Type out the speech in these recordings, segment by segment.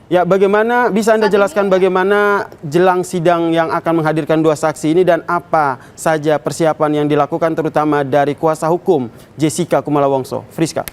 Ya, bagaimana bisa Anda jelaskan bagaimana jelang sidang yang akan menghadirkan dua saksi ini dan apa saja persiapan yang dilakukan terutama dari kuasa hukum Jessica Kumala Wongso? Friska.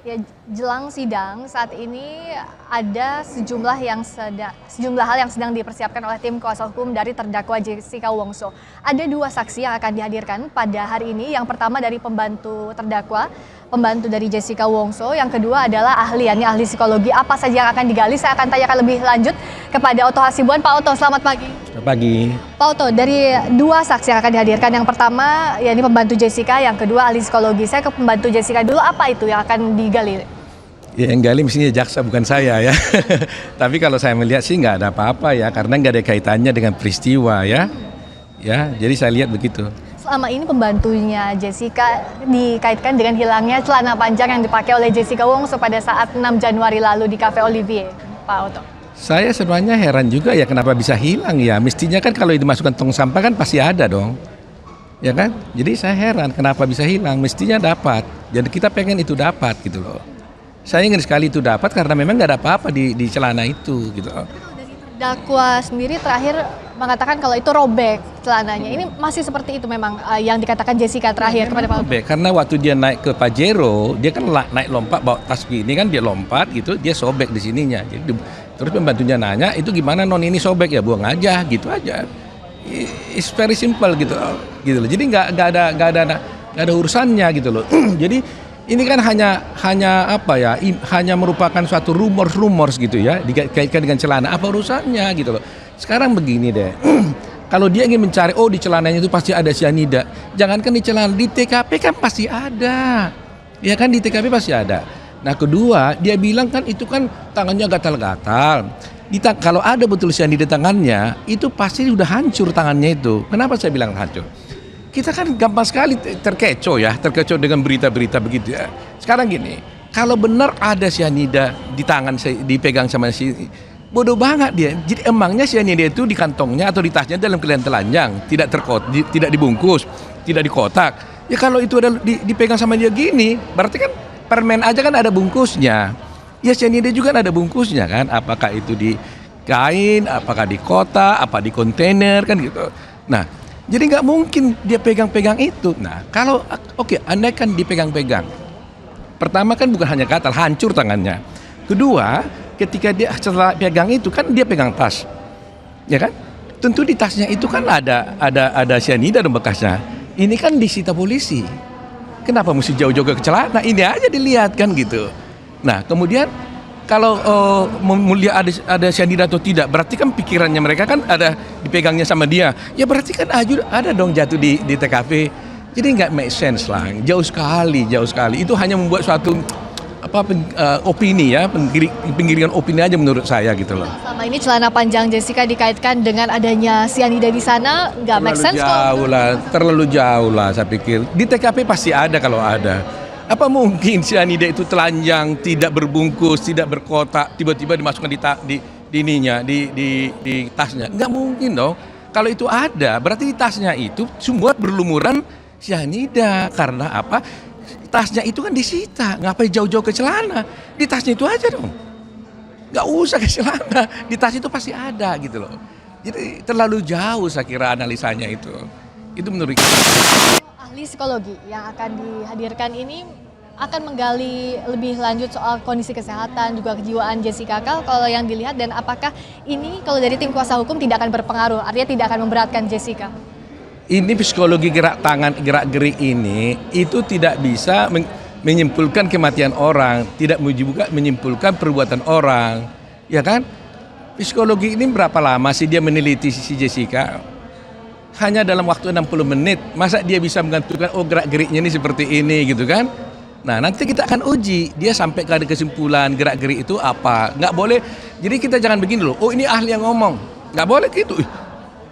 Ya, jelang sidang saat ini ada sejumlah hal yang sedang dipersiapkan oleh tim kuasa hukum dari terdakwa Jessica Wongso. Ada dua saksi yang akan dihadirkan pada hari ini. Yang pertama dari pembantu terdakwa, pembantu dari Jessica Wongso. Yang kedua adalah ahli psikologi. Apa saja yang akan digali? Saya akan tanyakan lebih lanjut kepada Oto Hasibuan. Pak Oto, selamat pagi. Selamat pagi. Pak Oto, dari dua saksi yang akan dihadirkan, yang pertama yakni pembantu Jessica, yang kedua ahli psikologi. Saya ke pembantu Jessica dulu, apa itu yang akan digali? Ya, yang gali mestinya jaksa bukan saya ya. Tapi kalau saya melihat sih nggak ada apa-apa ya, karena nggak ada kaitannya dengan peristiwa ya. Ya, jadi saya lihat begitu. Selama ini pembantunya Jessica dikaitkan dengan hilangnya celana panjang yang dipakai oleh Jessica Wongso pada saat 6 Januari lalu di Cafe Olivier, Pak Oto. Saya sebenarnya heran juga ya kenapa bisa hilang ya. Mestinya kan kalau dimasukkan tong sampah kan pasti ada dong. Ya kan? Jadi saya heran kenapa bisa hilang. Mestinya dapat. Jadi kita pengen itu dapat gitu loh. Saya ingin sekali itu dapat karena memang nggak ada apa-apa di celana itu gitu loh. Dari terdakwa sendiri terakhir mengatakan kalau itu robek celananya. Ini masih seperti itu memang yang dikatakan Jessica terakhir kepada Pak Oto. Robek karena waktu dia naik ke Pajero, dia kan naik lompat bawa tas gini kan, dia lompat gitu, dia sobek di sininya. Jadi terus pembantunya nanya, itu gimana non ini sobek ya, buang aja gitu aja. It's very simple gitu loh. Jadi nggak ada urusannya gitu loh. Jadi ini kan hanya apa ya? Hanya merupakan suatu rumors gitu ya, dikaitkan dengan celana. Apa urusannya gitu loh. Sekarang begini deh. Kalau dia ingin mencari, oh di celananya itu pasti ada cyanida. Jangankan di celana, di TKP kan pasti ada. Ya kan, di TKP pasti ada. Nah kedua, dia bilang kan itu kan tangannya gatal-gatal. Kalau ada betul cyanida di tangannya, itu pasti udah hancur tangannya itu. Kenapa saya bilang hancur? Kita kan gampang sekali terkecoh dengan berita-berita begitu ya. Sekarang gini, kalau benar ada cyanida di tangan, dipegang sama si, bodoh banget dia. Jadi emangnya cyanida itu di kantongnya atau di tasnya dalam keadaan telanjang, tidak dibungkus, tidak dikotak. Ya kalau itu ada dipegang sama dia gini, berarti kan permen aja kan ada bungkusnya. Ya cyanida juga kan ada bungkusnya kan. Apakah itu di kain, apakah di kotak, apa di kontainer kan gitu. Nah, jadi nggak mungkin dia pegang-pegang itu. Nah, kalau andai kan dipegang-pegang. Pertama kan bukan hanya gatal, hancur tangannya. Kedua, ketika dia setelah pegang itu kan dia pegang tas. Ya kan? Tentu di tasnya itu kan ada cyanida dan bekasnya. Ini kan disita polisi. Kenapa mesti jauh-jauh ke celana? Ini aja dilihat kan gitu. Nah, kemudian kalau mulia ada cyanida atau tidak, berarti kan pikirannya mereka kan ada dipegangnya sama dia. Ya berarti kan ada dong jatuh di TKP. Jadi nggak make sense lah. Jauh sekali. Itu hanya membuat suatu opini ya, penggiringan opini aja menurut saya gitu loh. Selama ini celana panjang Jessica dikaitkan dengan adanya cyanida di sana, nggak make sense kok. Terlalu jauh lah saya pikir. Di TKP pasti ada kalau ada. Apa mungkin cyanida itu telanjang, tidak berbungkus, tidak berkotak, tiba-tiba dimasukkan di tasnya? Nggak mungkin dong. Kalau itu ada, berarti di tasnya itu semua berlumuran cyanida. Karena apa? Tasnya itu kan disita. Ngapain jauh-jauh ke celana? Di tasnya itu aja dong. Nggak usah ke celana. Di tas itu pasti ada gitu loh. Jadi terlalu jauh saya kira analisanya itu. Itu menurut saya. Ahli psikologi yang akan dihadirkan ini akan menggali lebih lanjut soal kondisi kesehatan juga kejiwaan Jessica kalau yang dilihat, dan apakah ini kalau dari tim kuasa hukum tidak akan berpengaruh, artinya tidak akan memberatkan Jessica? Ini psikologi gerak tangan, gerak gerik ini itu tidak bisa menyimpulkan kematian orang, tidak juga menyimpulkan perbuatan orang, ya kan? Psikologi ini berapa lama sih dia meneliti si Jessica? Hanya dalam waktu 60 menit, masa dia bisa menentukan gerak-geriknya ini seperti ini gitu kan? Nah nanti kita akan uji, dia sampai ke kesimpulan gerak-gerik itu apa. Nggak boleh, jadi kita jangan begini loh, oh ini ahli yang ngomong. Nggak boleh gitu,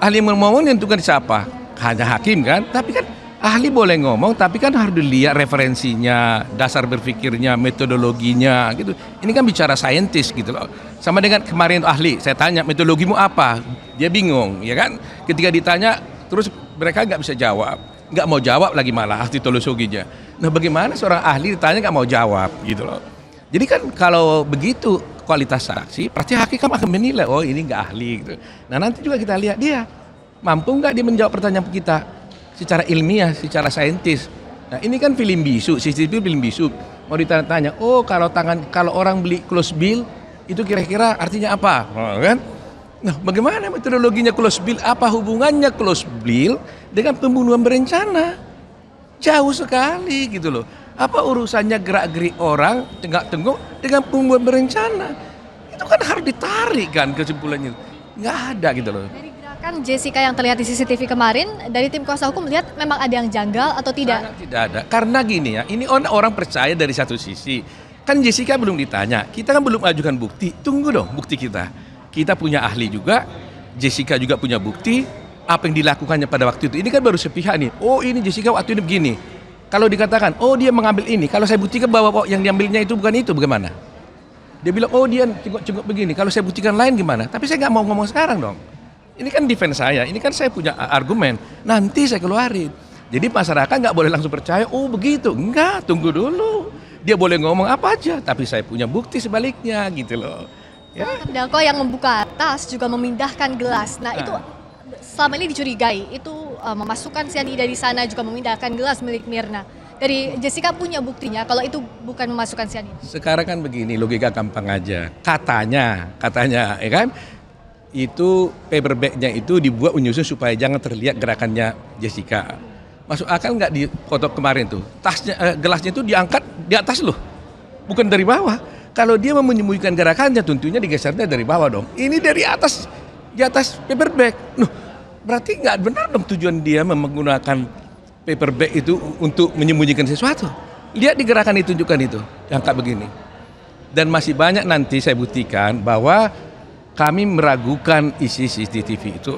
ahli yang ngomong menentukan siapa? Hanya hakim kan? Tapi kan ahli boleh ngomong, tapi kan harus dilihat referensinya, dasar berpikirnya, metodologinya gitu. Ini kan bicara saintis gitu loh. Sama dengan kemarin ahli, saya tanya metodologimu apa? Dia bingung, ya kan? Ketika ditanya, terus mereka nggak bisa jawab, nggak mau jawab lagi malah ahli teknologinya. Nah bagaimana seorang ahli ditanya nggak mau jawab gitu loh. Jadi kan kalau begitu kualitas saksi, pasti hakim akan menilai, oh ini nggak ahli gitu. Nah nanti juga kita lihat dia mampu nggak dia menjawab pertanyaan kita secara ilmiah, secara saintis. Nah ini kan film bisu, CCTV film bisu. Mau ditanya, oh kalau orang beli close bill itu kira-kira artinya apa, kan? Nah bagaimana metodologinya close bill? Apa hubungannya close bill dengan pembunuhan berencana? Jauh sekali gitu loh. Apa urusannya gerak-gerik orang, tenggak-tenggok dengan pembunuhan berencana? Itu kan harus ditarik kan kesimpulannya. Nggak ada gitu loh. Dari gerakan Jessica yang terlihat di CCTV kemarin, dari tim kuasa hukum melihat memang ada yang janggal atau tidak? Sangat tidak ada. Karena gini ya, ini orang percaya dari satu sisi. Kan Jessica belum ditanya, kita kan belum ajukan bukti. Tunggu dong bukti kita. Kita punya ahli juga, Jessica juga punya bukti. Apa yang dilakukannya pada waktu itu. Ini kan baru sepihak nih. Oh ini Jessica waktu ini begini. Kalau dikatakan, oh dia mengambil ini. Kalau saya buktikan bahwa yang diambilnya itu, bagaimana? Dia bilang, oh dia cengok begini. Kalau saya buktikan lain gimana? Tapi saya nggak mau ngomong sekarang dong. Ini kan defense saya, ini kan saya punya argumen. Nanti saya keluarin. Jadi masyarakat nggak boleh langsung percaya, oh begitu. Enggak, tunggu dulu. Dia boleh ngomong apa aja, tapi saya punya bukti sebaliknya gitu loh. Ya. Terdakwa yang membuka tas juga memindahkan gelas. Nah itu selama ini dicurigai, itu memasukkan cyanida di sana, juga memindahkan gelas milik Mirna. Dari Jessica punya buktinya kalau itu bukan memasukkan cyanida. Sekarang kan begini, logika gampang aja. Katanya, ya kan? Itu paper bag-nya itu dibuat menyusun supaya jangan terlihat gerakannya Jessica. Masuk akal nggak di foto kemarin tuh? Gelasnya itu diangkat di atas loh, bukan dari bawah. Kalau dia mau menyembunyikan gerakannya, tentunya digesernya dari bawah dong. Ini dari atas, di atas paper bag. Loh, berarti nggak benar dong tujuan dia menggunakan paper bag itu untuk menyembunyikan sesuatu. Lihat di gerakan ditunjukkan itu, diangkat begini. Dan masih banyak nanti saya buktikan bahwa kami meragukan isi CCTV itu,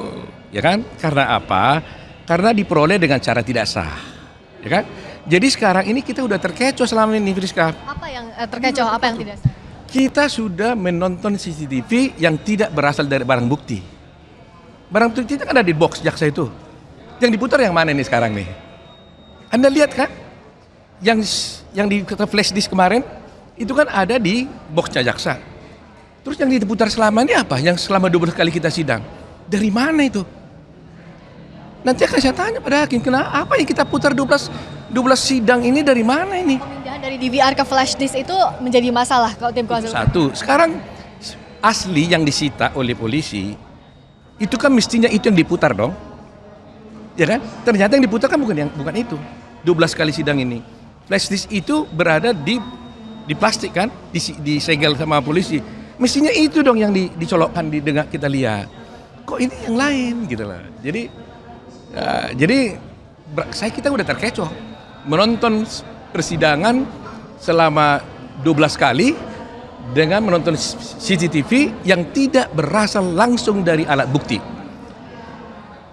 ya kan? Karena apa? Karena diperoleh dengan cara tidak sah, ya kan? Jadi sekarang ini kita udah terkecoh selama ini, Friska. Apa yang terkecoh, apa yang tidak sah? Kita sudah menonton CCTV yang tidak berasal dari barang bukti. Barang bukti itu kan ada di box jaksa itu. Yang diputar yang mana nih sekarang nih? Anda lihat kan? Yang di flash disk kemarin itu kan ada di boxnya jaksa. Terus yang diputar selama ini apa? Yang selama 12 kali kita sidang. Dari mana itu? Nanti akan saya tanya pada hakim, kenapa apa yang kita putar 12 sidang ini dari mana ini? Pemindahan dari DVR ke flash disk itu menjadi masalah kalau tim kuasa hukum. Satu, sekarang asli yang disita oleh polisi itu kan mestinya itu yang diputar dong. Ya kan? Ternyata yang diputar kan bukan itu. 12 kali sidang ini. Flash disk itu berada di plastik kan, disegel sama polisi. Mestinya itu dong yang dicolokkan didengar kita lihat. Kok ini yang lain gitu lah. Jadi kita udah terkecoh menonton persidangan selama 12 kali dengan menonton CCTV yang tidak berasal langsung dari alat bukti.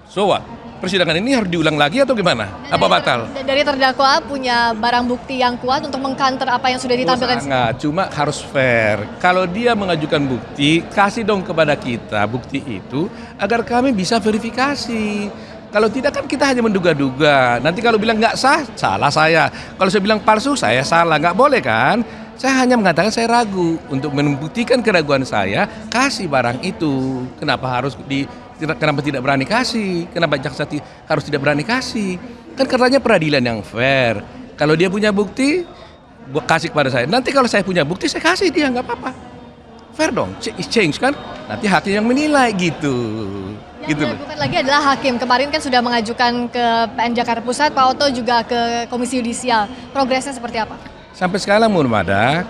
So what? Persidangan ini harus diulang lagi atau gimana? Apa batal? Dan dari terdakwa punya barang bukti yang kuat untuk mengcounter apa yang sudah ditampilkan. Sangat, cuma harus fair. Kalau dia mengajukan bukti, kasih dong kepada kita bukti itu agar kami bisa verifikasi. Kalau tidak kan kita hanya menduga-duga. Nanti kalau bilang nggak sah, salah saya. Kalau saya bilang palsu, saya salah. Nggak boleh kan? Saya hanya mengatakan saya ragu. Untuk membuktikan keraguan saya, kasih barang itu. Kenapa tidak berani kasih? Kenapa jaksa harus tidak berani kasih? Kan katanya peradilan yang fair. Kalau dia punya bukti, kasih kepada saya. Nanti kalau saya punya bukti, saya kasih dia, nggak apa-apa. Fair dong, exchange kan? Nanti hakim yang menilai gitu. Yang dilakukan lagi adalah hakim. Kemarin kan sudah mengajukan ke PN Jakarta Pusat, Pak Oto juga ke Komisi Yudisial. Progresnya seperti apa? Sampai sekarang belum ada.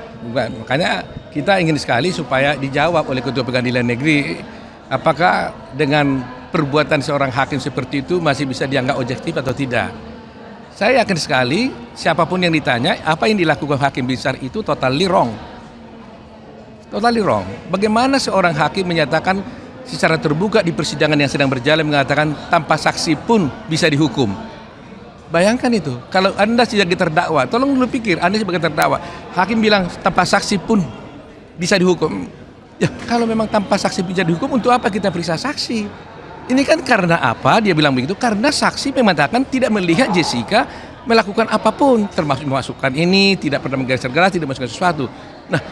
Makanya kita ingin sekali supaya dijawab oleh Ketua Pengadilan Negeri. Apakah dengan perbuatan seorang hakim seperti itu masih bisa dianggap objektif atau tidak? Saya yakin sekali siapapun yang ditanya apa yang dilakukan hakim besar itu totally wrong. Totally wrong. Bagaimana seorang hakim menyatakan secara terbuka di persidangan yang sedang berjalan mengatakan tanpa saksi pun bisa dihukum. Bayangkan itu. Kalau Anda sebagai terdakwa, tolong dulu pikir Anda sebagai terdakwa. Hakim bilang tanpa saksi pun bisa dihukum. Ya, kalau memang tanpa saksi bisa dihukum, untuk apa kita periksa saksi? Ini kan karena apa dia bilang begitu? Karena saksi mengatakan tidak melihat Jessica melakukan apapun, termasuk memasukkan ini, tidak pernah menggeser gelas, tidak memasukkan sesuatu. Nah,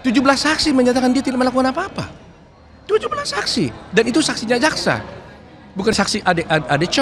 17 saksi menyatakan dia tidak melakukan apa-apa. 17 saksi, dan itu saksinya jaksa, bukan saksi adik Co.